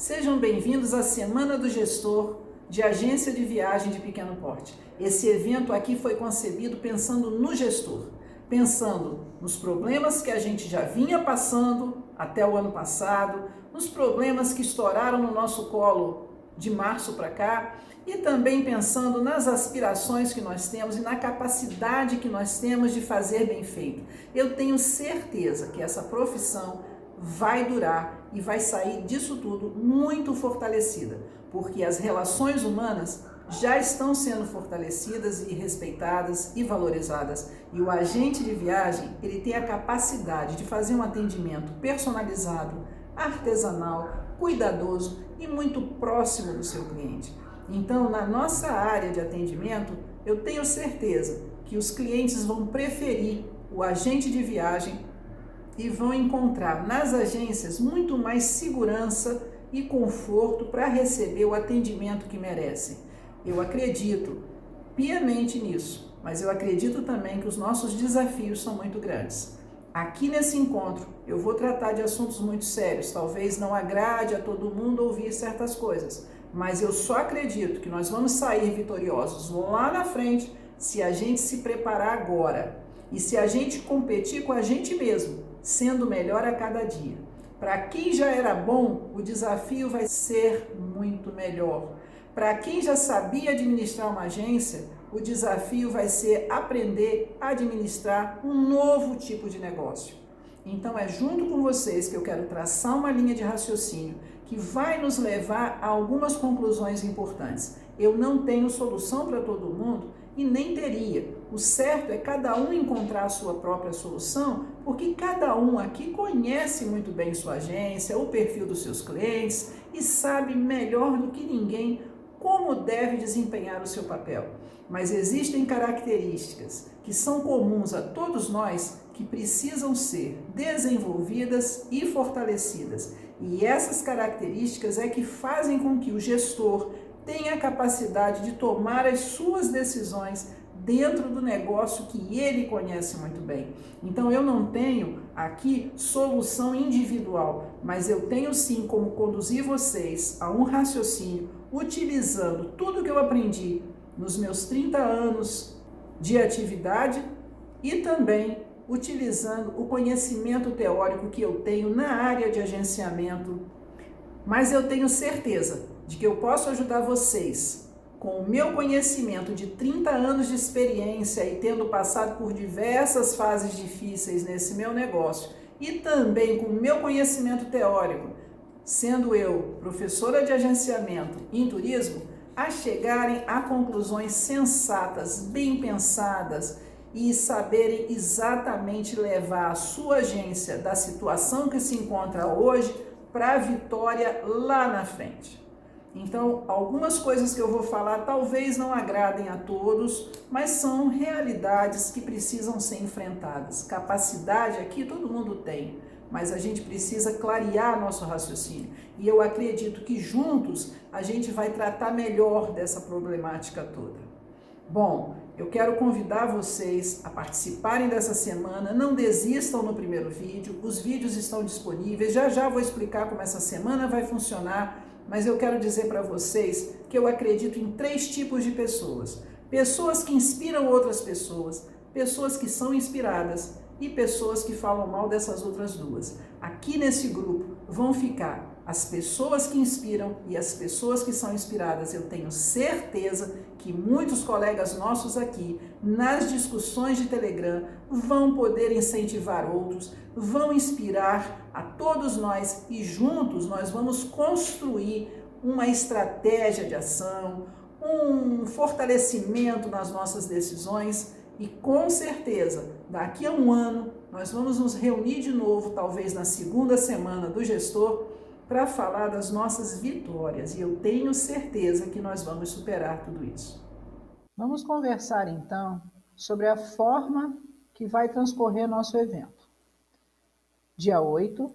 Sejam bem-vindos à Semana do Gestor de Agência de Viagem de Pequeno Porte. Esse evento aqui foi concebido pensando no gestor, pensando nos problemas que a gente já vinha passando até o ano passado, nos problemas que estouraram no nosso colo de março para cá e também pensando nas aspirações que nós temos e na capacidade que nós temos de fazer bem feito. Eu tenho certeza que essa profissão vai durar e vai sair disso tudo muito fortalecida, porque as relações humanas já estão sendo fortalecidas e respeitadas e valorizadas. E o agente de viagem, ele tem a capacidade de fazer um atendimento personalizado, artesanal, cuidadoso e muito próximo do seu cliente. Então, na nossa área de atendimento, eu tenho certeza que os clientes vão preferir o agente de viagem e vão encontrar nas agências muito mais segurança e conforto para receber o atendimento que merecem. Eu acredito piamente nisso, mas eu acredito também que os nossos desafios são muito grandes. Aqui nesse encontro eu vou tratar de assuntos muito sérios, talvez não agrade a todo mundo ouvir certas coisas, mas eu só acredito que nós vamos sair vitoriosos lá na frente se a gente se preparar agora e se a gente competir com a gente mesmo, sendo melhor a cada dia. Para quem já era bom, o desafio vai ser muito melhor. Para quem já sabia administrar uma agência, o desafio vai ser aprender a administrar um novo tipo de negócio. Então é junto com vocês que eu quero traçar uma linha de raciocínio que vai nos levar a algumas conclusões importantes. Eu não tenho solução para todo mundo e nem teria. O certo é cada um encontrar a sua própria solução, porque cada um aqui conhece muito bem sua agência, o perfil dos seus clientes e sabe melhor do que ninguém como deve desempenhar o seu papel. Mas existem características que são comuns a todos nós que precisam ser desenvolvidas e fortalecidas. E essas características é que fazem com que o gestor tenha a capacidade de tomar as suas decisões dentro do negócio que ele conhece muito bem. Então eu não tenho aqui solução individual, mas eu tenho sim como conduzir vocês a um raciocínio utilizando tudo que eu aprendi nos meus 30 anos de atividade e também utilizando o conhecimento teórico que eu tenho na área de agenciamento. Mas eu tenho certeza de que eu posso ajudar vocês com o meu conhecimento de 30 anos de experiência e tendo passado por diversas fases difíceis nesse meu negócio e também com o meu conhecimento teórico, sendo eu professora de agenciamento em turismo, a chegarem a conclusões sensatas, bem pensadas e saberem exatamente levar a sua agência da situação que se encontra hoje para a vitória lá na frente. Então, algumas coisas que eu vou falar talvez não agradem a todos, mas são realidades que precisam ser enfrentadas. Capacidade aqui todo mundo tem, mas a gente precisa clarear nosso raciocínio. E eu acredito que juntos a gente vai tratar melhor dessa problemática toda. Bom, eu quero convidar vocês a participarem dessa semana, não desistam no primeiro vídeo, os vídeos estão disponíveis, já vou explicar como essa semana vai funcionar, mas eu quero dizer para vocês que eu acredito em 3 tipos de pessoas. Pessoas que inspiram outras pessoas, pessoas que são inspiradas e pessoas que falam mal dessas outras duas. Aqui nesse grupo vão ficar as pessoas que inspiram e as pessoas que são inspiradas. Eu tenho certeza que muitos colegas nossos aqui, nas discussões de Telegram, vão poder incentivar outros, vão inspirar a todos nós e juntos nós vamos construir uma estratégia de ação, um fortalecimento nas nossas decisões e com certeza, daqui a um ano, nós vamos nos reunir de novo, talvez na segunda semana do gestor, para falar das nossas vitórias, e eu tenho certeza que nós vamos superar tudo isso. Vamos conversar então sobre a forma que vai transcorrer nosso evento. Dia 8,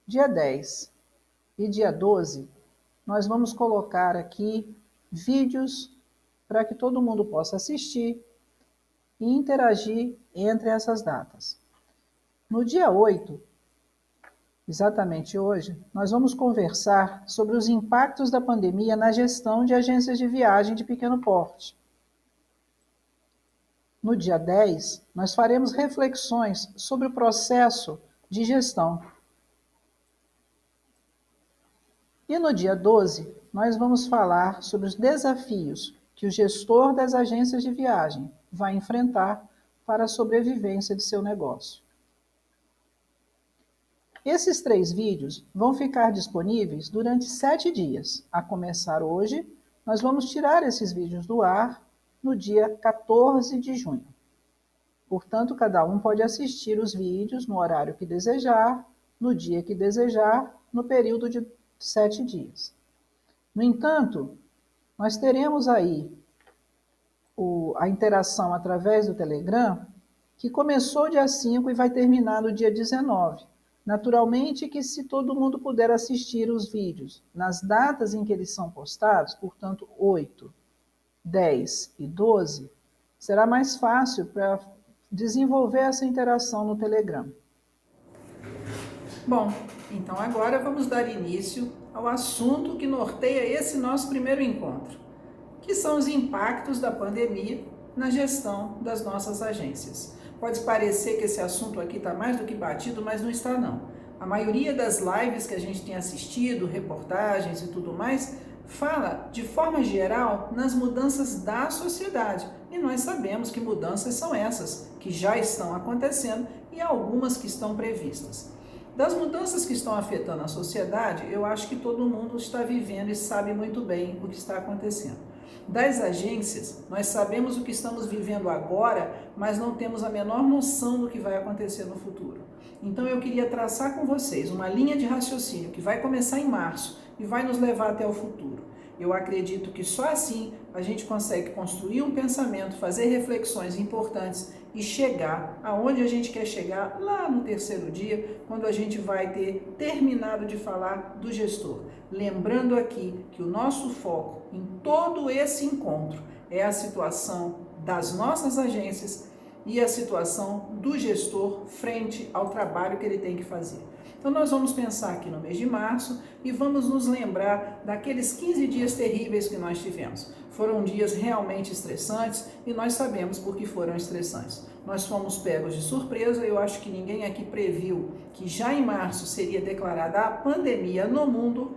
dia 10 e dia 12, nós vamos colocar aqui vídeos para que todo mundo possa assistir e interagir entre essas datas. No dia 8, Exatamente hoje, nós vamos conversar sobre os impactos da pandemia na gestão de agências de viagem de pequeno porte. No dia 10, nós faremos reflexões sobre o processo de gestão. E no dia 12, nós vamos falar sobre os desafios que o gestor das agências de viagem vai enfrentar para a sobrevivência de seu negócio. Esses 3 vídeos vão ficar disponíveis durante 7 dias. A começar hoje, nós vamos tirar esses vídeos do ar no dia 14 de junho. Portanto, cada um pode assistir os vídeos no horário que desejar, no dia que desejar, no período de 7 dias. No entanto, nós teremos aí a interação através do Telegram, que começou dia 5 e vai terminar no dia 19. Naturalmente que se todo mundo puder assistir os vídeos nas datas em que eles são postados, portanto 8, 10 e 12, será mais fácil para desenvolver essa interação no Telegram. Bom, então agora vamos dar início ao assunto que norteia esse nosso primeiro encontro, que são os impactos da pandemia na gestão das nossas agências. Pode parecer que esse assunto aqui está mais do que batido, mas não está não. A maioria das lives que a gente tem assistido, reportagens e tudo mais, fala de forma geral nas mudanças da sociedade. E nós sabemos que mudanças são essas, que já estão acontecendo e algumas que estão previstas. Das mudanças que estão afetando a sociedade, eu acho que todo mundo está vivendo e sabe muito bem o que está acontecendo. Das agências, nós sabemos o que estamos vivendo agora, mas não temos a menor noção do que vai acontecer no futuro. Então eu queria traçar com vocês uma linha de raciocínio que vai começar em março e vai nos levar até o futuro. Eu acredito que só assim a gente consegue construir um pensamento, fazer reflexões importantes e chegar aonde a gente quer chegar lá no terceiro dia, quando a gente vai ter terminado de falar do gestor. Lembrando aqui que o nosso foco em todo esse encontro é a situação das nossas agências e a situação do gestor frente ao trabalho que ele tem que fazer. Então nós vamos pensar aqui no mês de março e vamos nos lembrar daqueles 15 dias terríveis que nós tivemos. Foram dias realmente estressantes e nós sabemos por que foram estressantes. Nós fomos pegos de surpresa, eu acho que ninguém aqui previu que já em março seria declarada a pandemia no mundo.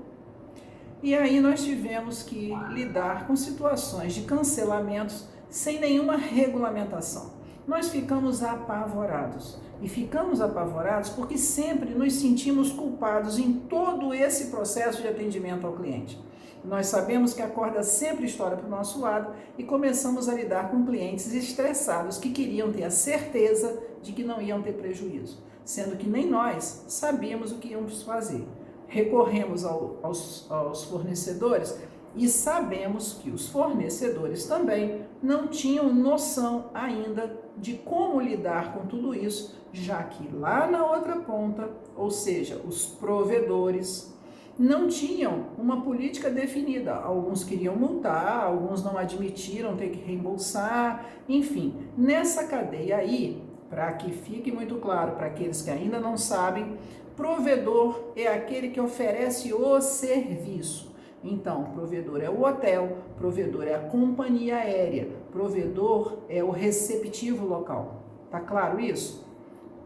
E aí nós tivemos que lidar com situações de cancelamentos sem nenhuma regulamentação. Nós ficamos apavorados. E ficamos apavorados porque sempre nos sentimos culpados em todo esse processo de atendimento ao cliente. Nós sabemos que a corda sempre estoura para o nosso lado e começamos a lidar com clientes estressados que queriam ter a certeza de que não iam ter prejuízo, sendo que nem nós sabíamos o que íamos fazer. Recorremos aos fornecedores e sabemos que os fornecedores também não tinham noção ainda de como lidar com tudo isso, já que lá na outra ponta, ou seja, os provedores, não tinham uma política definida. Alguns queriam multar, alguns não admitiram ter que reembolsar, enfim, nessa cadeia aí, para que fique muito claro para aqueles que ainda não sabem, provedor é aquele que oferece o serviço. Então, provedor é o hotel, provedor é a companhia aérea, provedor é o receptivo local. Tá claro isso?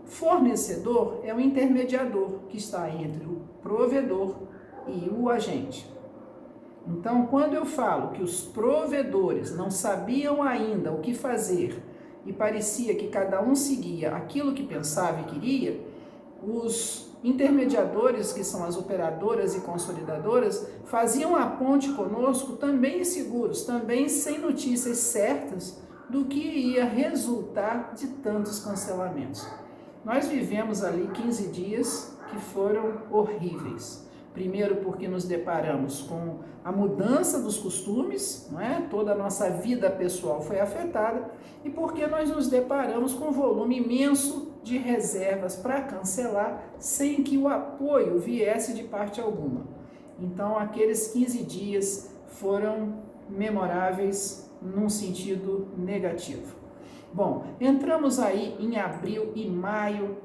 Fornecedor é o intermediador que está entre o provedor e o agente. Então, quando eu falo que os provedores não sabiam ainda o que fazer e parecia que cada um seguia aquilo que pensava e queria, os intermediadores, que são as operadoras e consolidadoras, faziam a ponte conosco também inseguros, também sem notícias certas do que ia resultar de tantos cancelamentos. Nós vivemos ali 15 dias que foram horríveis. Primeiro porque nos deparamos com a mudança dos costumes, não é? Toda a nossa vida pessoal foi afetada, e porque nós nos deparamos com um volume imenso de reservas para cancelar sem que o apoio viesse de parte alguma. Então aqueles 15 dias foram memoráveis num sentido negativo. Bom, entramos aí em abril e maio,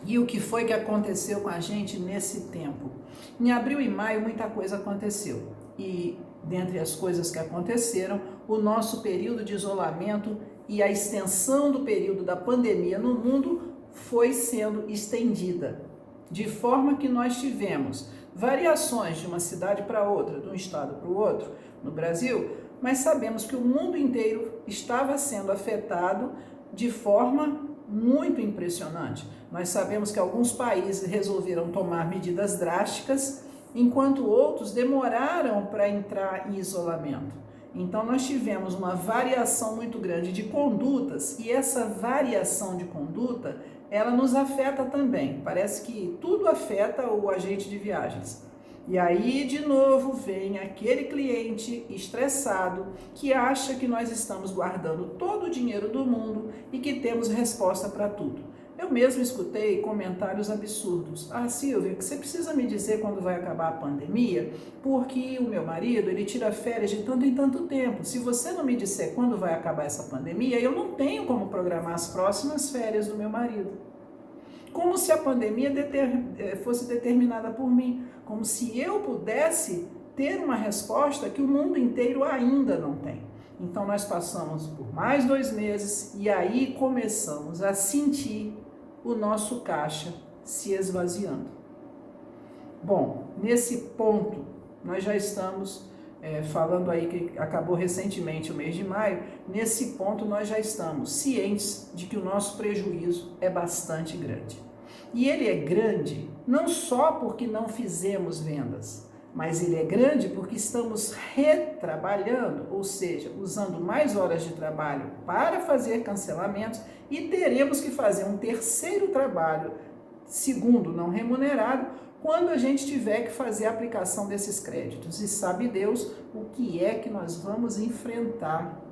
E o que foi que aconteceu com a gente nesse tempo? Em abril e maio muita coisa aconteceu. E dentre as coisas que aconteceram, o nosso período de isolamento e a extensão do período da pandemia no mundo foi sendo estendida. De forma que nós tivemos variações de uma cidade para outra, de um estado para o outro no Brasil, mas sabemos que o mundo inteiro estava sendo afetado de forma muito impressionante. Nós sabemos que alguns países resolveram tomar medidas drásticas, enquanto outros demoraram para entrar em isolamento. Então nós tivemos uma variação muito grande de condutas e essa variação de conduta, ela nos afeta também. Parece que tudo afeta o agente de viagens. E aí, de novo, vem aquele cliente estressado que acha que nós estamos guardando todo o dinheiro do mundo e que temos resposta para tudo. Eu mesmo escutei comentários absurdos. Ah, Silvia, que você precisa me dizer quando vai acabar a pandemia, porque o meu marido, ele tira férias de tanto em tanto tempo. Se você não me disser quando vai acabar essa pandemia, eu não tenho como programar as próximas férias do meu marido. Como se a pandemia fosse determinada por mim, como se eu pudesse ter uma resposta que o mundo inteiro ainda não tem. Então nós passamos por mais 2 meses e aí começamos a sentir o nosso caixa se esvaziando. Bom, nesse ponto nós já estamos falando aí que acabou recentemente o mês de maio, nesse ponto nós já estamos cientes de que o nosso prejuízo é bastante grande. E ele é grande não só porque não fizemos vendas, mas ele é grande porque estamos retrabalhando, ou seja, usando mais horas de trabalho para fazer cancelamentos e teremos que fazer um terceiro trabalho, segundo não remunerado, quando a gente tiver que fazer a aplicação desses créditos. E sabe Deus o que é que nós vamos enfrentar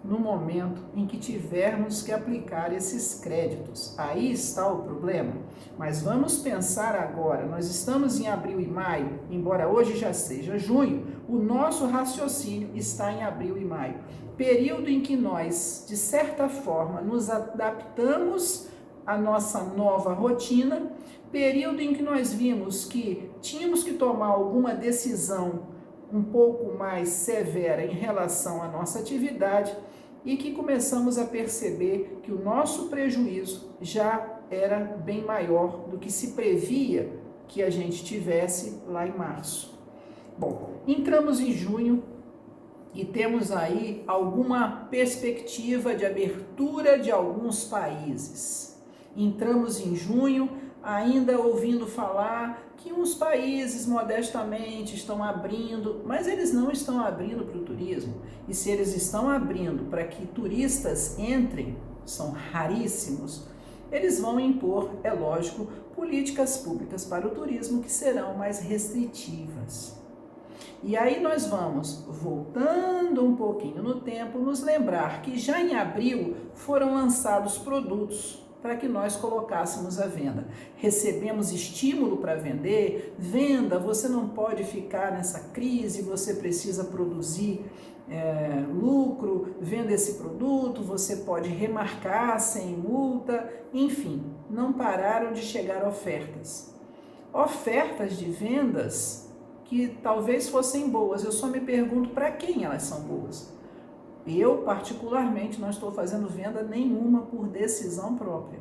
no momento em que tivermos que aplicar esses créditos. Aí está o problema. Mas vamos pensar agora, nós estamos em abril e maio, embora hoje já seja junho, o nosso raciocínio está em abril e maio. Período em que nós, de certa forma, nos adaptamos à nossa nova rotina, período em que nós vimos que tínhamos que tomar alguma decisão um pouco mais severa em relação à nossa atividade e que começamos a perceber que o nosso prejuízo já era bem maior do que se previa que a gente tivesse lá em março. Bom, entramos em junho e temos aí alguma perspectiva de abertura de alguns países. Entramos em junho ainda ouvindo falar que uns países modestamente estão abrindo, mas eles não estão abrindo para o turismo. E se eles estão abrindo para que turistas entrem, são raríssimos, eles vão impor, é lógico, políticas públicas para o turismo que serão mais restritivas. E aí nós vamos, voltando um pouquinho no tempo, nos lembrar que já em abril foram lançados produtos para que nós colocássemos à venda. Recebemos estímulo para vender, venda, você não pode ficar nessa crise, você precisa produzir lucro, venda esse produto, você pode remarcar sem multa, enfim, não pararam de chegar ofertas. Ofertas de vendas que talvez fossem boas, eu só me pergunto para quem elas são boas. Eu, particularmente, não estou fazendo venda nenhuma por decisão própria.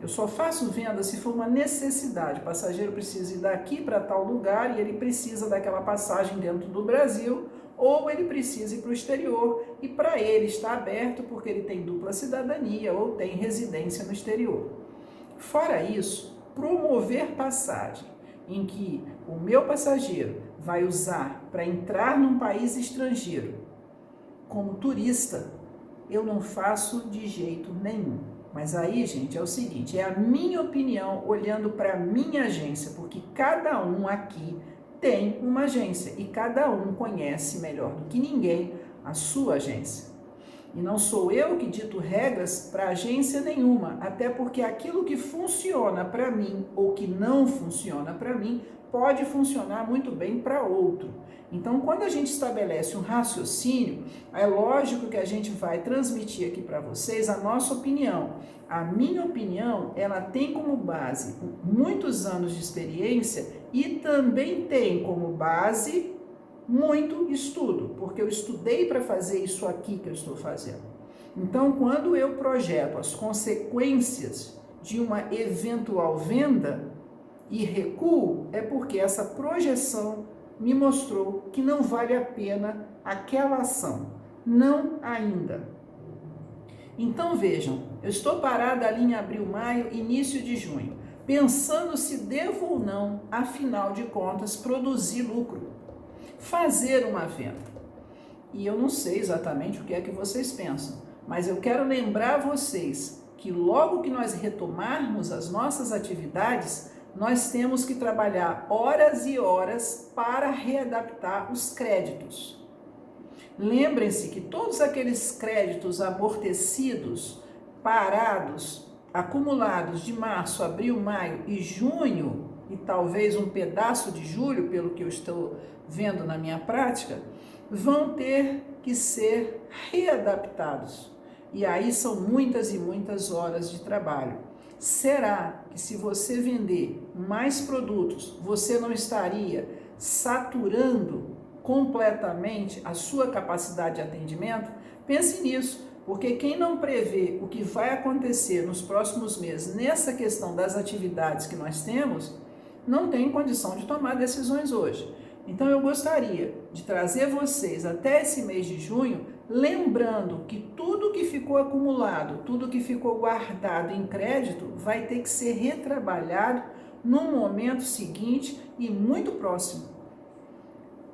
Eu só faço venda se for uma necessidade. O passageiro precisa ir daqui para tal lugar e ele precisa daquela passagem dentro do Brasil, ou ele precisa ir para o exterior e para ele está aberto porque ele tem dupla cidadania ou tem residência no exterior. Fora isso, promover passagem em que o meu passageiro vai usar para entrar num país estrangeiro como turista, eu não faço de jeito nenhum. Mas aí, gente, é o seguinte, é a minha opinião olhando para a minha agência, porque cada um aqui tem uma agência e cada um conhece melhor do que ninguém a sua agência. E não sou eu que dito regras para agência nenhuma, até porque aquilo que funciona para mim ou que não funciona para mim pode funcionar muito bem para outro. Então, quando a gente estabelece um raciocínio, é lógico que a gente vai transmitir aqui para vocês a nossa opinião. A minha opinião, ela tem como base muitos anos de experiência e também tem como base muito estudo, porque eu estudei para fazer isso aqui que eu estou fazendo. Então, quando eu projeto as consequências de uma eventual venda e recuo, é porque essa projeção me mostrou que não vale a pena aquela ação. Não ainda. Então, vejam, eu estou parada ali em abril, maio, início de junho, pensando se devo ou não, afinal de contas, produzir lucro, fazer uma venda. E eu não sei exatamente o que é que vocês pensam, mas eu quero lembrar vocês que logo que nós retomarmos as nossas atividades, nós temos que trabalhar horas e horas para readaptar os créditos. Lembrem-se que todos aqueles créditos amortecidos, parados, acumulados de março, abril, maio e junho, e talvez um pedaço de julho, pelo que eu estou vendo na minha prática, vão ter que ser readaptados. E aí são muitas e muitas horas de trabalho. Será que se você vender mais produtos, você não estaria saturando completamente a sua capacidade de atendimento? Pense nisso, porque quem não prevê o que vai acontecer nos próximos meses nessa questão das atividades que nós temos, não tem condição de tomar decisões hoje. Então eu gostaria de trazer vocês até esse mês de junho, lembrando que tudo que ficou acumulado, tudo que ficou guardado em crédito, vai ter que ser retrabalhado no momento seguinte e muito próximo.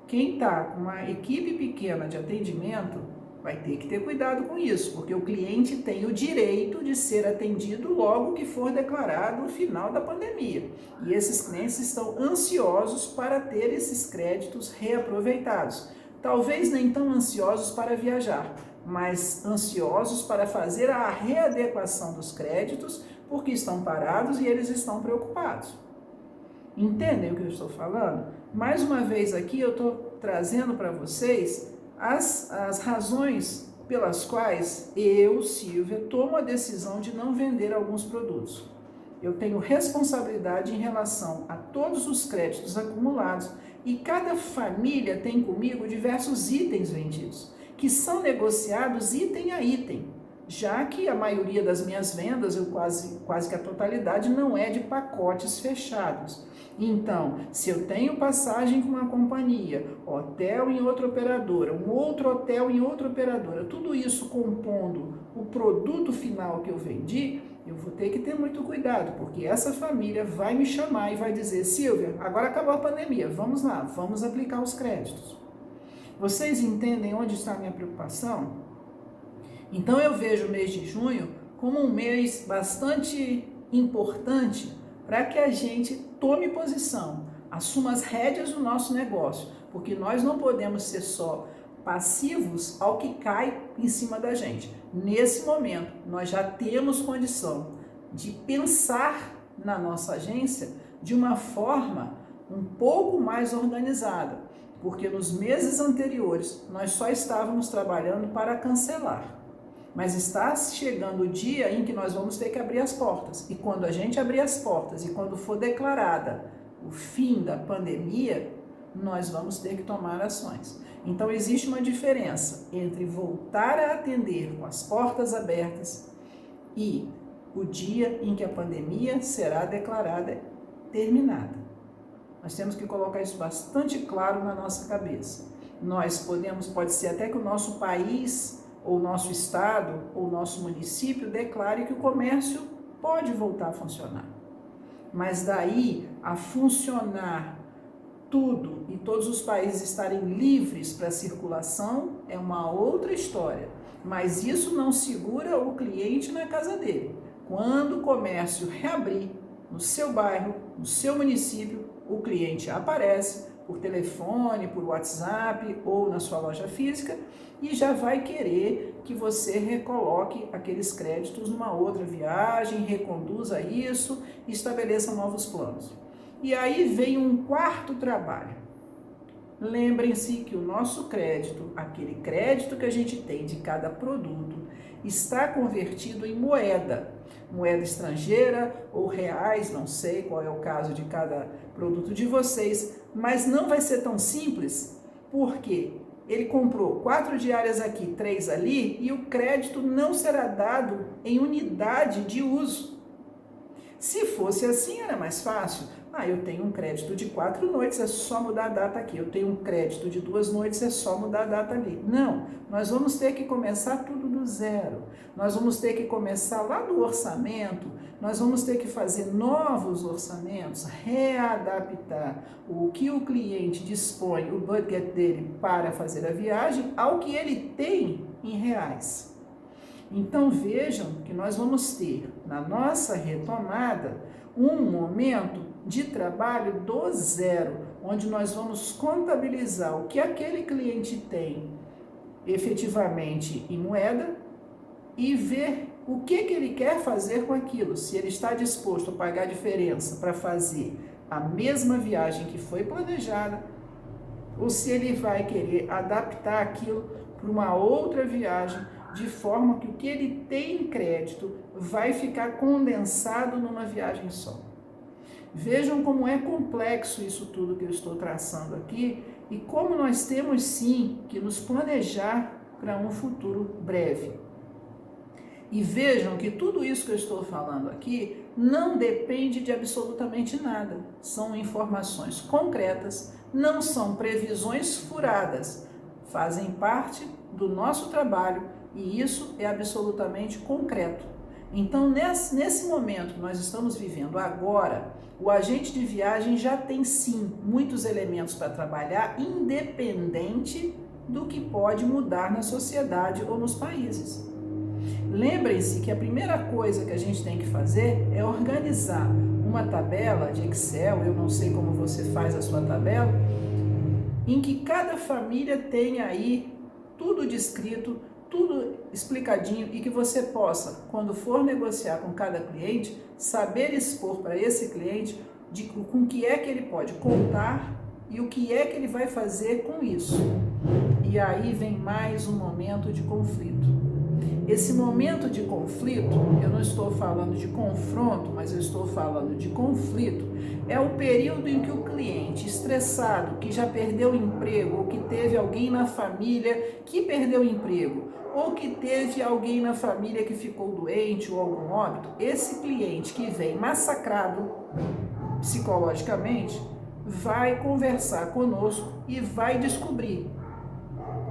Quem está com uma equipe pequena de atendimento vai ter que ter cuidado com isso, porque o cliente tem o direito de ser atendido logo que for declarado o final da pandemia. E esses clientes estão ansiosos para ter esses créditos reaproveitados. Talvez nem tão ansiosos para viajar, mas ansiosos para fazer a readequação dos créditos, porque estão parados e eles estão preocupados. Entendem o que eu estou falando? Mais uma vez aqui eu estou trazendo para vocês as razões pelas quais eu, Silvia, tomo a decisão de não vender alguns produtos. Eu tenho responsabilidade em relação a todos os créditos acumulados e cada família tem comigo diversos itens vendidos, que são negociados item a item, já que a maioria das minhas vendas, quase que a totalidade, não é de pacotes fechados. Então, se eu tenho passagem com uma companhia, hotel em outra operadora, um outro hotel em outra operadora, tudo isso compondo o produto final que eu vendi, eu vou ter que ter muito cuidado, porque essa família vai me chamar e vai dizer: Silvia, agora acabou a pandemia, vamos lá, vamos aplicar os créditos. Vocês entendem onde está a minha preocupação? Então eu vejo o mês de junho como um mês bastante importante para que a gente tome posição, assuma as rédeas do nosso negócio, porque nós não podemos ser só passivos ao que cai em cima da gente. Nesse momento, nós já temos condição de pensar na nossa agência de uma forma um pouco mais organizada, porque nos meses anteriores nós só estávamos trabalhando para cancelar. Mas está chegando o dia em que nós vamos ter que abrir as portas. E quando a gente abrir as portas e quando for declarada o fim da pandemia, nós vamos ter que tomar ações. Então existe uma diferença entre voltar a atender com as portas abertas e o dia em que a pandemia será declarada terminada. Nós temos que colocar isso bastante claro na nossa cabeça. Pode ser até que o nosso país, ou nosso estado, ou nosso município declare que o comércio pode voltar a funcionar. Mas daí a funcionar tudo e todos os países estarem livres para circulação é uma outra história. Mas isso não segura o cliente na casa dele. Quando o comércio reabrir no seu bairro, no seu município, o cliente aparece, por telefone, por WhatsApp ou na sua loja física e já vai querer que você recoloque aqueles créditos numa outra viagem, reconduza isso e estabeleça novos planos. E aí vem um quarto trabalho. Lembrem-se que o nosso crédito, aquele crédito que a gente tem de cada produto, está convertido em moeda estrangeira ou reais, não sei qual é o caso de cada produto de vocês, mas não vai ser tão simples, porque ele comprou 4 diárias aqui, 3 ali, e o crédito não será dado em unidade de uso. Se fosse assim, era mais fácil. Eu tenho um crédito de 4 noites, é só mudar a data aqui. Eu tenho um crédito de 2 noites, é só mudar a data ali. Não, nós vamos ter que começar tudo do zero. Nós vamos ter que começar lá do orçamento, nós vamos ter que fazer novos orçamentos, readaptar o que o cliente dispõe, o budget dele para fazer a viagem, ao que ele tem em reais. Então vejam que nós vamos ter na nossa retomada um momento de trabalho do zero, onde nós vamos contabilizar o que aquele cliente tem efetivamente em moeda e ver o que ele quer fazer com aquilo, se ele está disposto a pagar a diferença para fazer a mesma viagem que foi planejada, ou se ele vai querer adaptar aquilo para uma outra viagem, de forma que o que ele tem em crédito vai ficar condensado numa viagem só. Vejam como é complexo isso tudo que eu estou traçando aqui e como nós temos sim que nos planejar para um futuro breve. E vejam que tudo isso que eu estou falando aqui não depende de absolutamente nada. São informações concretas, não são previsões furadas, fazem parte do nosso trabalho e isso é absolutamente concreto. Então, nesse momento que nós estamos vivendo agora, o agente de viagem já tem sim muitos elementos para trabalhar, independente do que pode mudar na sociedade ou nos países. Lembrem-se que a primeira coisa que a gente tem que fazer é organizar uma tabela de Excel, eu não sei como você faz a sua tabela, em que cada família tenha aí tudo descrito, tudo explicadinho e que você possa, quando for negociar com cada cliente, saber expor para esse cliente com o que é que ele pode contar e o que é que ele vai fazer com isso. E aí vem mais um momento de conflito. Esse momento de conflito, eu não estou falando de confronto, mas eu estou falando de conflito, é o período em que o cliente estressado, que já perdeu o emprego, ou que teve alguém na família que perdeu o emprego, ou que teve alguém na família que ficou doente ou algum óbito, esse cliente que vem massacrado psicologicamente, vai conversar conosco e vai descobrir,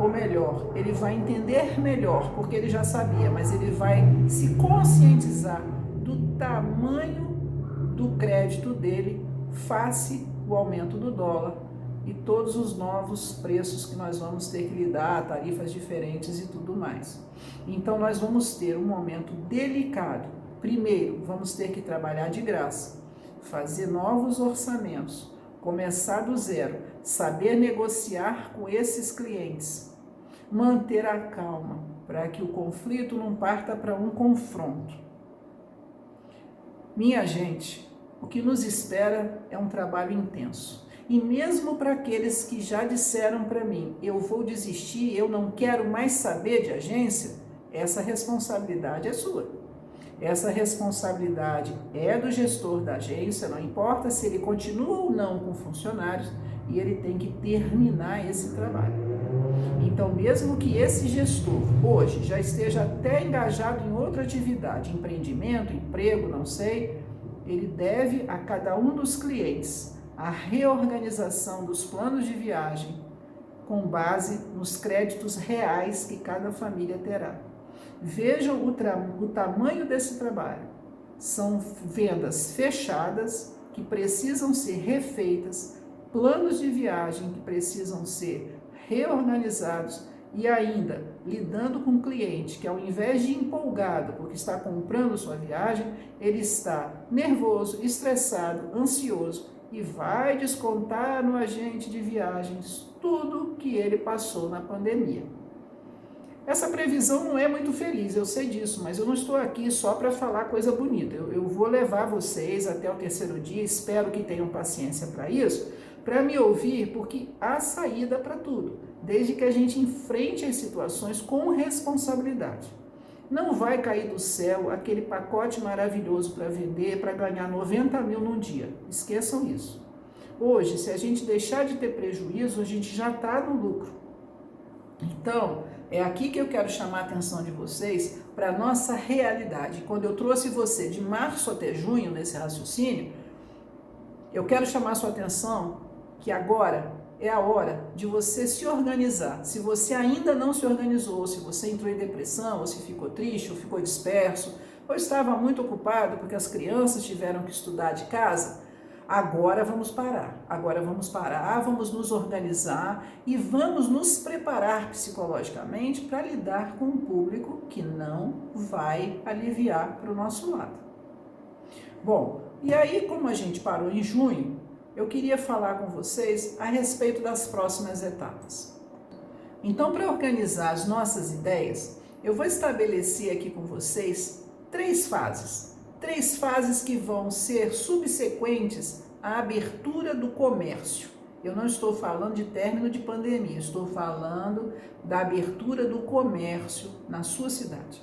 ou melhor, ele vai entender melhor, porque ele já sabia, mas ele vai se conscientizar do tamanho do crédito dele face o aumento do dólar e todos os novos preços que nós vamos ter que lidar, tarifas diferentes e tudo mais. Então nós vamos ter um momento delicado. Primeiro, vamos ter que trabalhar de graça, fazer novos orçamentos, começar do zero, saber negociar com esses clientes, manter a calma para que o conflito não parta para um confronto. Minha gente, o que nos espera é um trabalho intenso. E mesmo para aqueles que já disseram para mim, eu vou desistir, eu não quero mais saber de agência, essa responsabilidade é sua. Essa responsabilidade é do gestor da agência, não importa se ele continua ou não com funcionários, e ele tem que terminar esse trabalho. Então, mesmo que esse gestor hoje já esteja até engajado em outra atividade, empreendimento, emprego, não sei, ele deve a cada um dos clientes a reorganização dos planos de viagem com base nos créditos reais que cada família terá. Vejam o tamanho desse trabalho. São vendas fechadas que precisam ser refeitas, planos de viagem que precisam ser reorganizados e ainda lidando com o cliente que, ao invés de empolgado porque está comprando sua viagem, ele está nervoso, estressado, ansioso e vai descontar no agente de viagens tudo que ele passou na pandemia. Essa previsão não é muito feliz, eu sei disso, mas eu não estou aqui só para falar coisa bonita. Eu vou levar vocês até o terceiro dia, espero que tenham paciência para isso, para me ouvir, porque há saída para tudo, desde que a gente enfrente as situações com responsabilidade. Não vai cair do céu aquele pacote maravilhoso para vender, para ganhar 90 mil num dia. Esqueçam isso. Hoje, se a gente deixar de ter prejuízo, a gente já está no lucro. Então, é aqui que eu quero chamar a atenção de vocês para a nossa realidade. Quando eu trouxe você de março até junho nesse raciocínio, eu quero chamar a sua atenção que agora é a hora de você se organizar. Se você ainda não se organizou, se você entrou em depressão, ou se ficou triste, ou ficou disperso, ou estava muito ocupado porque as crianças tiveram que estudar de casa, agora vamos parar. Agora vamos parar, vamos nos organizar e vamos nos preparar psicologicamente para lidar com um público que não vai aliviar para o nosso lado. Bom, e aí como a gente parou em junho, eu queria falar com vocês a respeito das próximas etapas. Então, para organizar as nossas ideias, eu vou estabelecer aqui com vocês três fases que vão ser subsequentes à abertura do comércio. Eu não estou falando de término de pandemia, estou falando da abertura do comércio na sua cidade.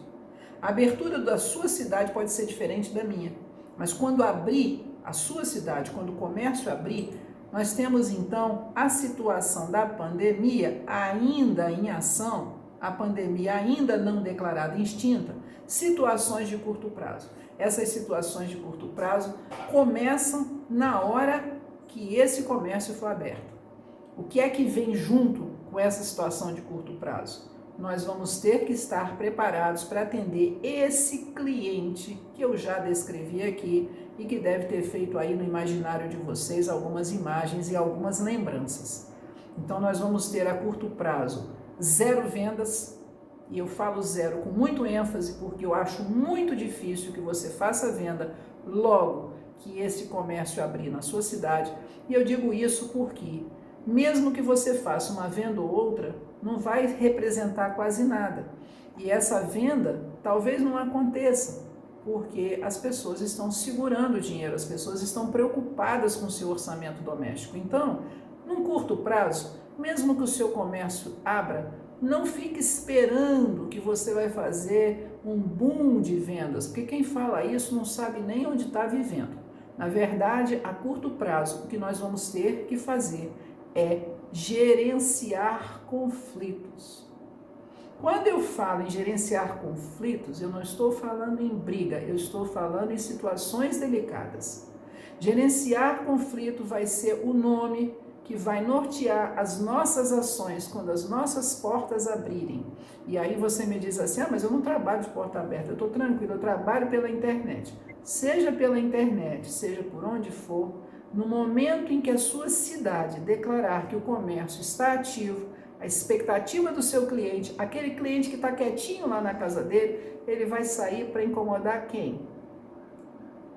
A abertura da sua cidade pode ser diferente da minha, mas quando abrir a sua cidade, quando o comércio abrir, nós temos então a situação da pandemia ainda em ação, a pandemia ainda não declarada extinta, situações de curto prazo. Essas situações de curto prazo começam na hora que esse comércio for aberto. O que é que vem junto com essa situação de curto prazo? Nós vamos ter que estar preparados para atender esse cliente que eu já descrevi aqui e que deve ter feito aí no imaginário de vocês algumas imagens e algumas lembranças. Então nós vamos ter a curto prazo 0 vendas, e eu falo 0 com muito ênfase porque eu acho muito difícil que você faça venda logo que esse comércio abrir na sua cidade, e eu digo isso porque mesmo que você faça uma venda ou outra, não vai representar quase nada. E essa venda talvez não aconteça, porque as pessoas estão segurando o dinheiro, as pessoas estão preocupadas com o seu orçamento doméstico. Então, num curto prazo, mesmo que o seu comércio abra, não fique esperando que você vai fazer um boom de vendas, porque quem fala isso não sabe nem onde está vivendo. Na verdade, a curto prazo, o que nós vamos ter que fazer é gerenciar conflitos. Quando eu falo em gerenciar conflitos, eu não estou falando em briga, eu estou falando em situações delicadas. Gerenciar conflito vai ser o nome que vai nortear as nossas ações quando as nossas portas abrirem. E aí você me diz assim, mas eu não trabalho de porta aberta, eu estou tranquilo, eu trabalho pela internet. Seja pela internet, seja por onde for, no momento em que a sua cidade declarar que o comércio está ativo, a expectativa do seu cliente, aquele cliente que está quietinho lá na casa dele, ele vai sair para incomodar quem?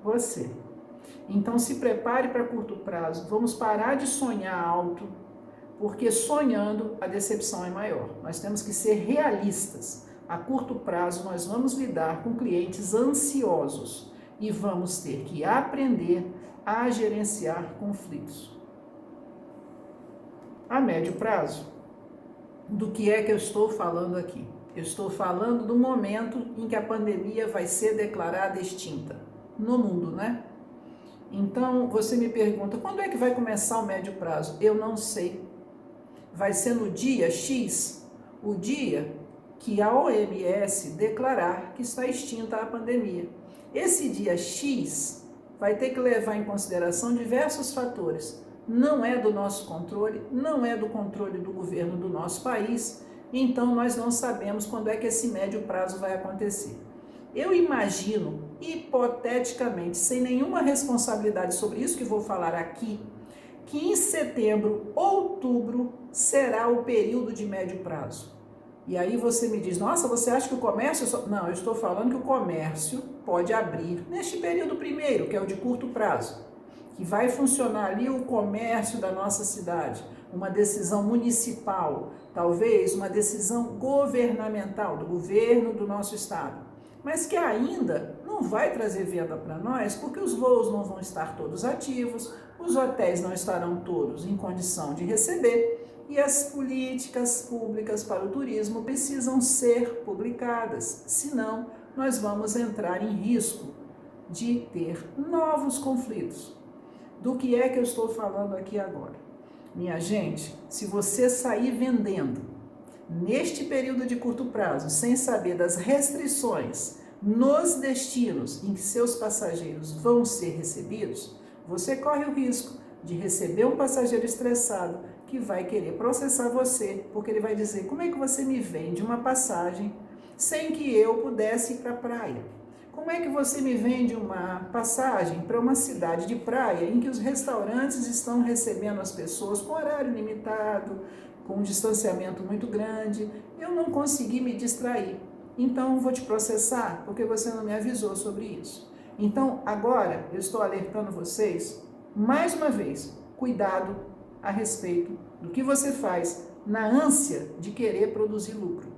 Você. Então se prepare para curto prazo, vamos parar de sonhar alto, porque sonhando a decepção é maior. Nós temos que ser realistas. A curto prazo nós vamos lidar com clientes ansiosos e vamos ter que aprender a gerenciar conflitos. A médio prazo, do que é que eu estou falando aqui? Eu estou falando do momento em que a pandemia vai ser declarada extinta no mundo, né? Então, você me pergunta, quando é que vai começar o médio prazo? Eu não sei. Vai ser no dia X, o dia que a OMS declarar que está extinta a pandemia. Esse dia X vai ter que levar em consideração diversos fatores. Não é do nosso controle, não é do controle do governo do nosso país, então nós não sabemos quando é que esse médio prazo vai acontecer. Eu imagino, hipoteticamente, sem nenhuma responsabilidade sobre isso que vou falar aqui, que em setembro, outubro, será o período de médio prazo. E aí você me diz, nossa, você acha que o comércio... Não, eu estou falando que o comércio pode abrir neste período primeiro, que é o de curto prazo. que vai funcionar ali o comércio da nossa cidade, uma decisão municipal, talvez uma decisão governamental, do governo do nosso estado, mas que ainda não vai trazer venda para nós, porque os voos não vão estar todos ativos, os hotéis não estarão todos em condição de receber, e as políticas públicas para o turismo precisam ser publicadas, senão nós vamos entrar em risco de ter novos conflitos. Do que é que eu estou falando aqui agora? Minha gente, se você sair vendendo neste período de curto prazo, sem saber das restrições nos destinos em que seus passageiros vão ser recebidos, você corre o risco de receber um passageiro estressado que vai querer processar você, porque ele vai dizer: como é que você me vende uma passagem sem que eu pudesse ir para a praia? Como é que você me vende uma passagem para uma cidade de praia em que os restaurantes estão recebendo as pessoas com horário limitado, com um distanciamento muito grande? Eu não consegui me distrair, então vou te processar porque você não me avisou sobre isso. Então agora eu estou alertando vocês, mais uma vez, cuidado a respeito do que você faz na ânsia de querer produzir lucro.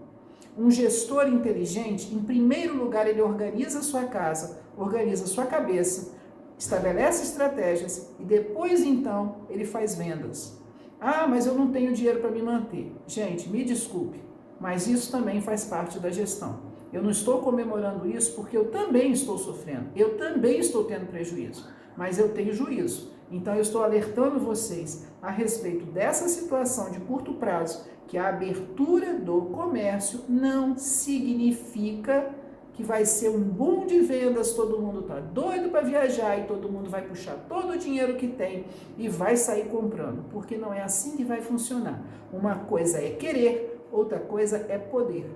Um gestor inteligente, em primeiro lugar, ele organiza a sua casa, organiza a sua cabeça, estabelece estratégias e depois, então, ele faz vendas. Ah, mas eu não tenho dinheiro para me manter. Gente, me desculpe, mas isso também faz parte da gestão. Eu não estou comemorando isso porque eu também estou sofrendo, eu também estou tendo prejuízo, mas eu tenho juízo. Então eu estou alertando vocês a respeito dessa situação de curto prazo, que a abertura do comércio não significa que vai ser um boom de vendas, todo mundo está doido para viajar e todo mundo vai puxar todo o dinheiro que tem e vai sair comprando, porque não é assim que vai funcionar. Uma coisa é querer, outra coisa é poder.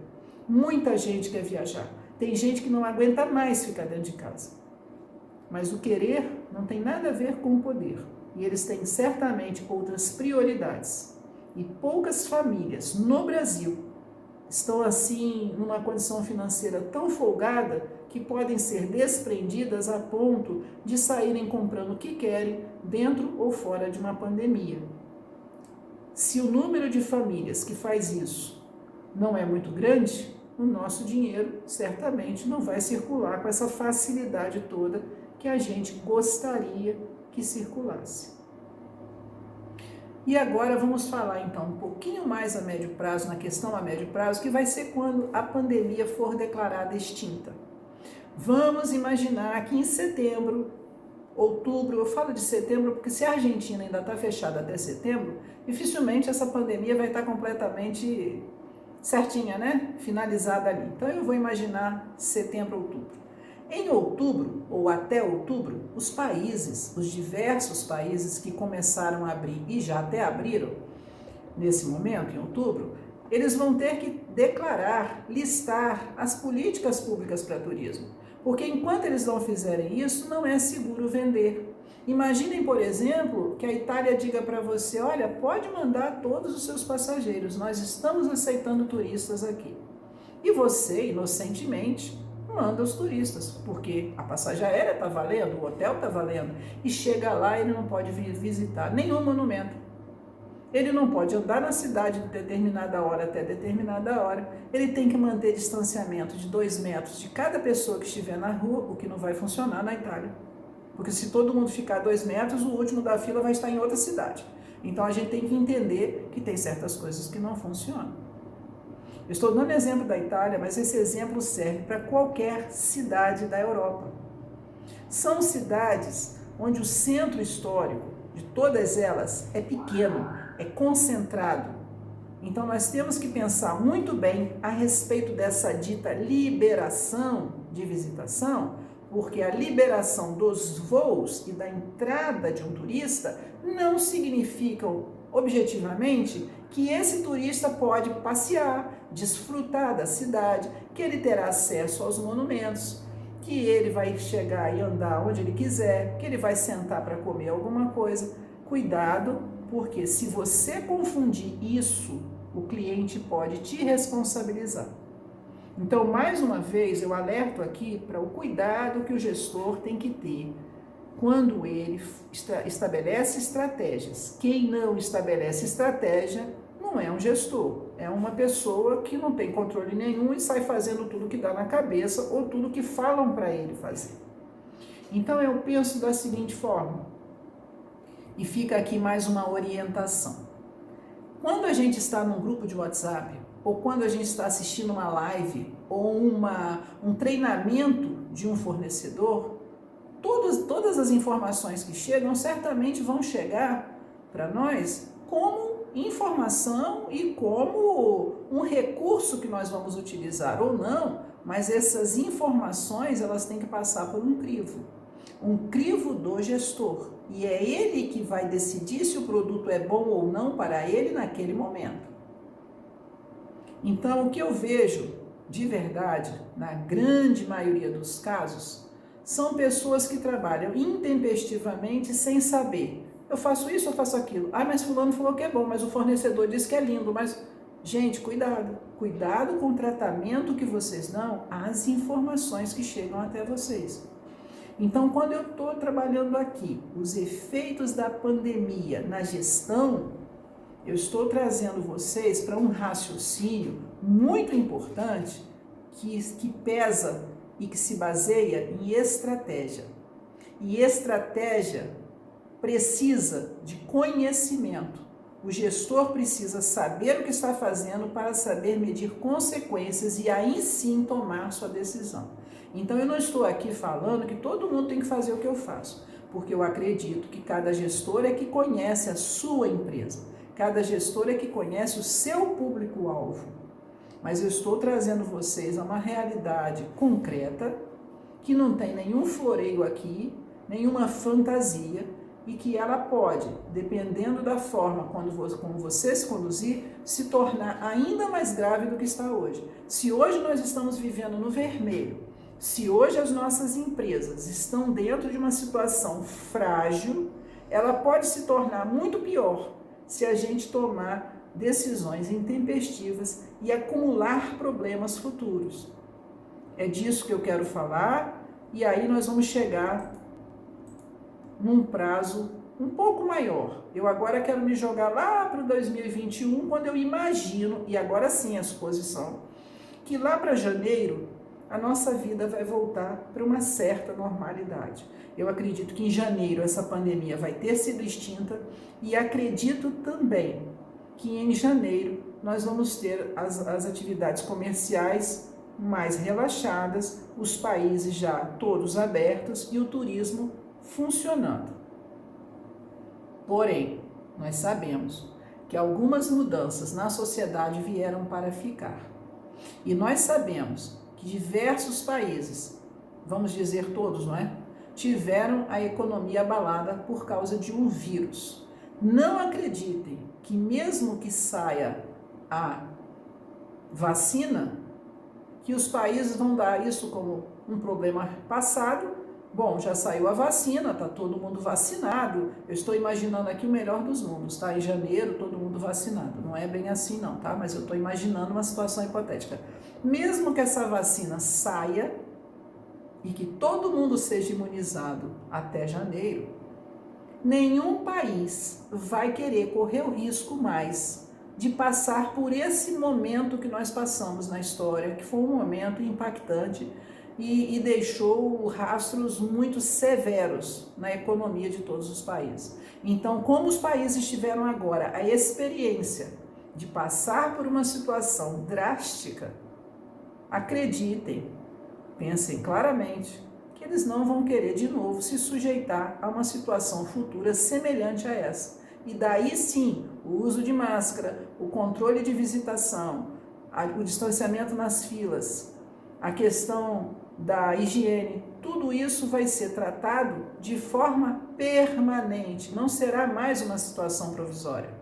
Muita gente quer viajar, tem gente que não aguenta mais ficar dentro de casa. Mas o querer não tem nada a ver com o poder. E eles têm certamente outras prioridades. E poucas famílias no Brasil estão assim numa condição financeira tão folgada que podem ser desprendidas a ponto de saírem comprando o que querem dentro ou fora de uma pandemia. Se o número de famílias que faz isso não é muito grande, o nosso dinheiro certamente não vai circular com essa facilidade toda que a gente gostaria que circulasse. E agora vamos falar então um pouquinho mais a médio prazo, na questão a médio prazo, que vai ser quando a pandemia for declarada extinta. Vamos imaginar que em setembro, outubro, eu falo de setembro porque se a Argentina ainda está fechada até setembro, dificilmente essa pandemia vai estar completamente certinha, né? Finalizada ali. Então eu vou imaginar setembro, outubro. Em outubro, ou até outubro, os diversos países que começaram a abrir e já até abriram, nesse momento, em outubro, eles vão ter que declarar, listar as políticas públicas para turismo. Porque enquanto eles não fizerem isso, não é seguro vender. Imaginem, por exemplo, que a Itália diga para você: olha, pode mandar todos os seus passageiros, nós estamos aceitando turistas aqui. E você, inocentemente, manda os turistas, porque a passagem aérea está valendo, o hotel está valendo, e chega lá ele não pode visitar nenhum monumento. Ele não pode andar na cidade de determinada hora até determinada hora, ele tem que manter distanciamento de 2 metros de cada pessoa que estiver na rua, o que não vai funcionar na Itália. Porque se todo mundo ficar 2 metros, o último da fila vai estar em outra cidade. Então a gente tem que entender que tem certas coisas que não funcionam. Eu estou dando exemplo da Itália, mas esse exemplo serve para qualquer cidade da Europa. São cidades onde o centro histórico de todas elas é pequeno, é concentrado. Então nós temos que pensar muito bem a respeito dessa dita liberação de visitação, porque a liberação dos voos e da entrada de um turista não significam objetivamente que esse turista pode passear, desfrutar da cidade, que ele terá acesso aos monumentos, que ele vai chegar e andar onde ele quiser, que ele vai sentar para comer alguma coisa. Cuidado, porque se você confundir isso, o cliente pode te responsabilizar. Então, mais uma vez, eu alerto aqui para o cuidado que o gestor tem que ter quando ele estabelece estratégias. Quem não estabelece estratégia não é um gestor, é uma pessoa que não tem controle nenhum e sai fazendo tudo que dá na cabeça ou tudo que falam para ele fazer. Então eu penso da seguinte forma, e fica aqui mais uma orientação. Quando a gente está num grupo de WhatsApp, ou quando a gente está assistindo uma live, ou um treinamento de um fornecedor, todas as informações que chegam certamente vão chegar para nós como informação e como um recurso que nós vamos utilizar ou não, mas essas informações elas têm que passar por um crivo do gestor, e é ele que vai decidir se o produto é bom ou não para ele naquele momento. Então, o que eu vejo de verdade, na grande maioria dos casos, são pessoas que trabalham intempestivamente sem saber. Eu faço isso, eu faço aquilo. Ah, mas fulano falou que é bom, mas o fornecedor disse que é lindo. Mas, gente, cuidado. Cuidado com o tratamento que vocês dão às informações que chegam até vocês. Então, quando eu estou trabalhando aqui, os efeitos da pandemia na gestão, eu estou trazendo vocês para um raciocínio muito importante que pesa e que se baseia em estratégia. E estratégia precisa de conhecimento. O gestor precisa saber o que está fazendo para saber medir consequências e aí sim tomar sua decisão. Então eu não estou aqui falando que todo mundo tem que fazer o que eu faço, porque eu acredito que cada gestor é que conhece a sua empresa, cada gestor é que conhece o seu público-alvo. Mas eu estou trazendo vocês a uma realidade concreta, que não tem nenhum floreio aqui, nenhuma fantasia, e que ela pode, dependendo da forma como você se conduzir, se tornar ainda mais grave do que está hoje. Se hoje nós estamos vivendo no vermelho, se hoje as nossas empresas estão dentro de uma situação frágil, ela pode se tornar muito pior se a gente tomar decisões intempestivas e acumular problemas futuros. É disso que eu quero falar, e aí nós vamos chegar num prazo um pouco maior. Eu agora quero me jogar lá para o 2021, quando eu imagino, e agora sim a suposição, que lá para janeiro a nossa vida vai voltar para uma certa normalidade. Eu acredito que em janeiro essa pandemia vai ter sido extinta e acredito também que em janeiro nós vamos ter as atividades comerciais mais relaxadas, os países já todos abertos e o turismo funcionando. Porém, nós sabemos que algumas mudanças na sociedade vieram para ficar. E nós sabemos que diversos países, vamos dizer todos, não é? Tiveram a economia abalada por causa de um vírus. Não acreditem que mesmo que saia a vacina, que os países vão dar isso como um problema passado. Bom, já saiu a vacina, tá todo mundo vacinado. Eu estou imaginando aqui o melhor dos mundos, tá? Em janeiro, todo mundo vacinado. Não é bem assim não, tá? Mas eu estou imaginando uma situação hipotética. Mesmo que essa vacina saia e que todo mundo seja imunizado até janeiro, nenhum país vai querer correr o risco mais de passar por esse momento que nós passamos na história, que foi um momento impactante e deixou rastros muito severos na economia de todos os países. Então, como os países tiveram agora a experiência de passar por uma situação drástica, acreditem, pensem claramente que eles não vão querer de novo se sujeitar a uma situação futura semelhante a essa. E daí sim, o uso de máscara, o controle de visitação, o distanciamento nas filas, a questão da higiene, tudo isso vai ser tratado de forma permanente, não será mais uma situação provisória.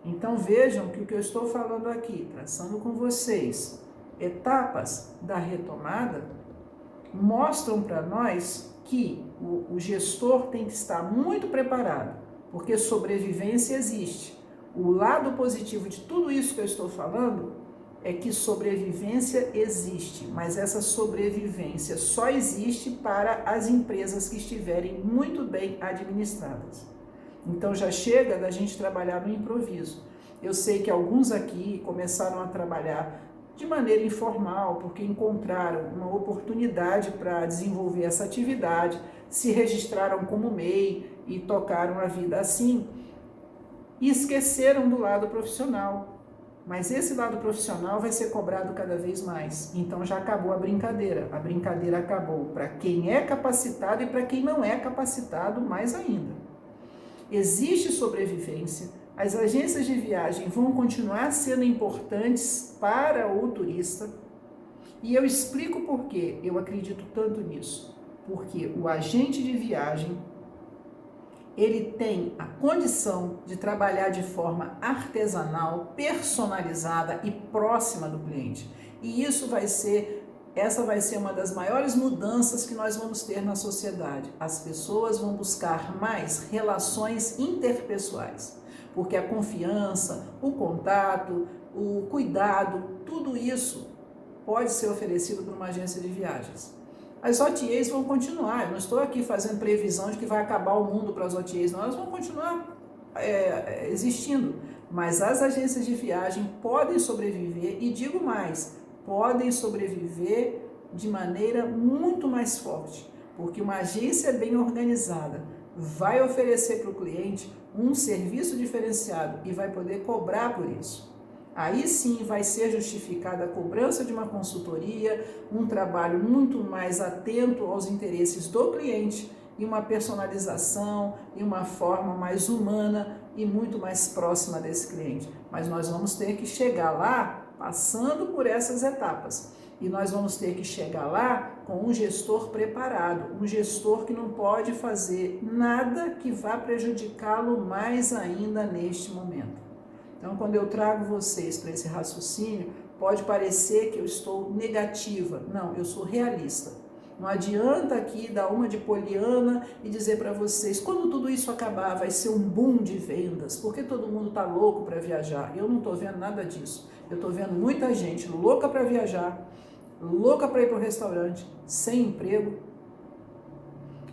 Então vejam que o que eu estou falando aqui, traçando com vocês etapas da retomada, mostram para nós que o gestor tem que estar muito preparado, porque sobrevivência existe. O lado positivo de tudo isso que eu estou falando é que sobrevivência existe, mas essa sobrevivência só existe para as empresas que estiverem muito bem administradas. Então já chega da gente trabalhar no improviso. Eu sei que alguns aqui começaram a trabalhar de maneira informal, porque encontraram uma oportunidade para desenvolver essa atividade, se registraram como MEI e tocaram a vida assim, e esqueceram do lado profissional. Mas esse lado profissional vai ser cobrado cada vez mais. Então já acabou a brincadeira. A brincadeira acabou para quem é capacitado e para quem não é capacitado mais ainda. Existe sobrevivência. As agências de viagem vão continuar sendo importantes para o turista. E eu explico por que eu acredito tanto nisso. Porque o agente de viagem, ele tem a condição de trabalhar de forma artesanal, personalizada e próxima do cliente. E essa vai ser uma das maiores mudanças que nós vamos ter na sociedade. As pessoas vão buscar mais relações interpessoais, porque a confiança, o contato, o cuidado, tudo isso pode ser oferecido por uma agência de viagens. As OTAs vão continuar, eu não estou aqui fazendo previsão de que vai acabar o mundo para as OTAs, não, elas vão continuar existindo, mas as agências de viagem podem sobreviver, e digo mais, podem sobreviver de maneira muito mais forte, porque uma agência bem organizada vai oferecer para o cliente um serviço diferenciado e vai poder cobrar por isso. Aí sim vai ser justificada a cobrança de uma consultoria, um trabalho muito mais atento aos interesses do cliente e uma personalização e uma forma mais humana e muito mais próxima desse cliente. Mas nós vamos ter que chegar lá passando por essas etapas. E nós vamos ter que chegar lá com um gestor preparado, um gestor que não pode fazer nada que vá prejudicá-lo mais ainda neste momento. Então, quando eu trago vocês para esse raciocínio, pode parecer que eu estou negativa. Não, eu sou realista. Não adianta aqui dar uma de poliana e dizer para vocês, quando tudo isso acabar, vai ser um boom de vendas, porque todo mundo está louco para viajar. Eu não estou vendo nada disso. Eu estou vendo muita gente louca para viajar, louca para ir para o restaurante, sem emprego,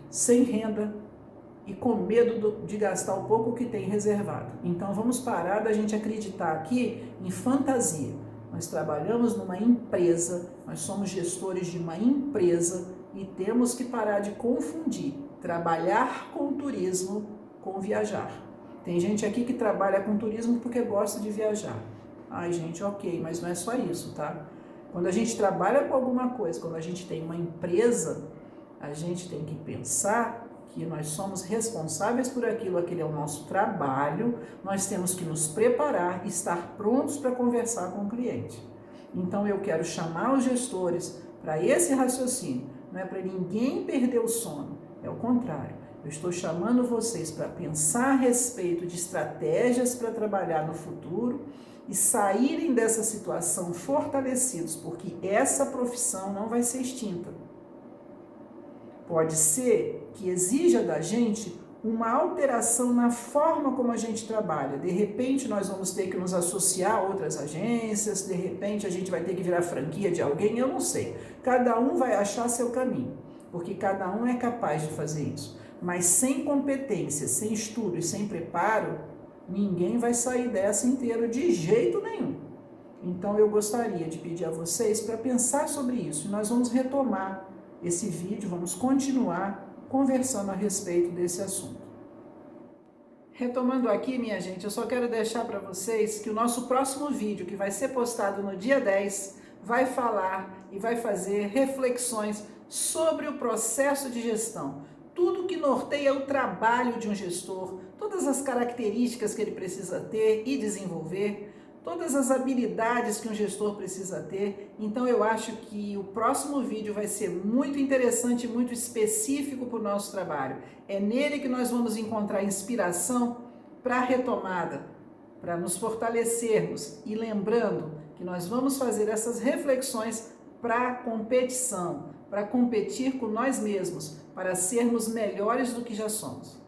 sem renda, e com medo de gastar o pouco que tem reservado. Então vamos parar da gente acreditar aqui em fantasia. Nós trabalhamos numa empresa, nós somos gestores de uma empresa e temos que parar de confundir trabalhar com turismo com viajar. Tem gente aqui que trabalha com turismo porque gosta de viajar. Ai gente, ok, mas não é só isso, tá? Quando a gente trabalha com alguma coisa, quando a gente tem uma empresa, a gente tem que pensar que nós somos responsáveis por aquilo, aquele é o nosso trabalho, nós temos que nos preparar e estar prontos para conversar com o cliente. Então eu quero chamar os gestores para esse raciocínio, não é para ninguém perder o sono, é o contrário. Eu estou chamando vocês para pensar a respeito de estratégias para trabalhar no futuro e saírem dessa situação fortalecidos, porque essa profissão não vai ser extinta. Pode ser que exija da gente uma alteração na forma como a gente trabalha. De repente, nós vamos ter que nos associar a outras agências, de repente, a gente vai ter que virar franquia de alguém, eu não sei. Cada um vai achar seu caminho, porque cada um é capaz de fazer isso. Mas sem competência, sem estudo e sem preparo, ninguém vai sair dessa inteiro de jeito nenhum. Então, eu gostaria de pedir a vocês para pensar sobre isso. E nós vamos retomar esse vídeo, vamos continuar conversando a respeito desse assunto. Retomando aqui, minha gente, eu só quero deixar para vocês que o nosso próximo vídeo, que vai ser postado no dia 10, vai falar e vai fazer reflexões sobre o processo de gestão. Tudo que norteia o trabalho de um gestor, todas as características que ele precisa ter e desenvolver, todas as habilidades que um gestor precisa ter. Então eu acho que o próximo vídeo vai ser muito interessante, muito específico para o nosso trabalho. É nele que nós vamos encontrar inspiração para a retomada, para nos fortalecermos e lembrando que nós vamos fazer essas reflexões para a competição, para competir com nós mesmos, para sermos melhores do que já somos.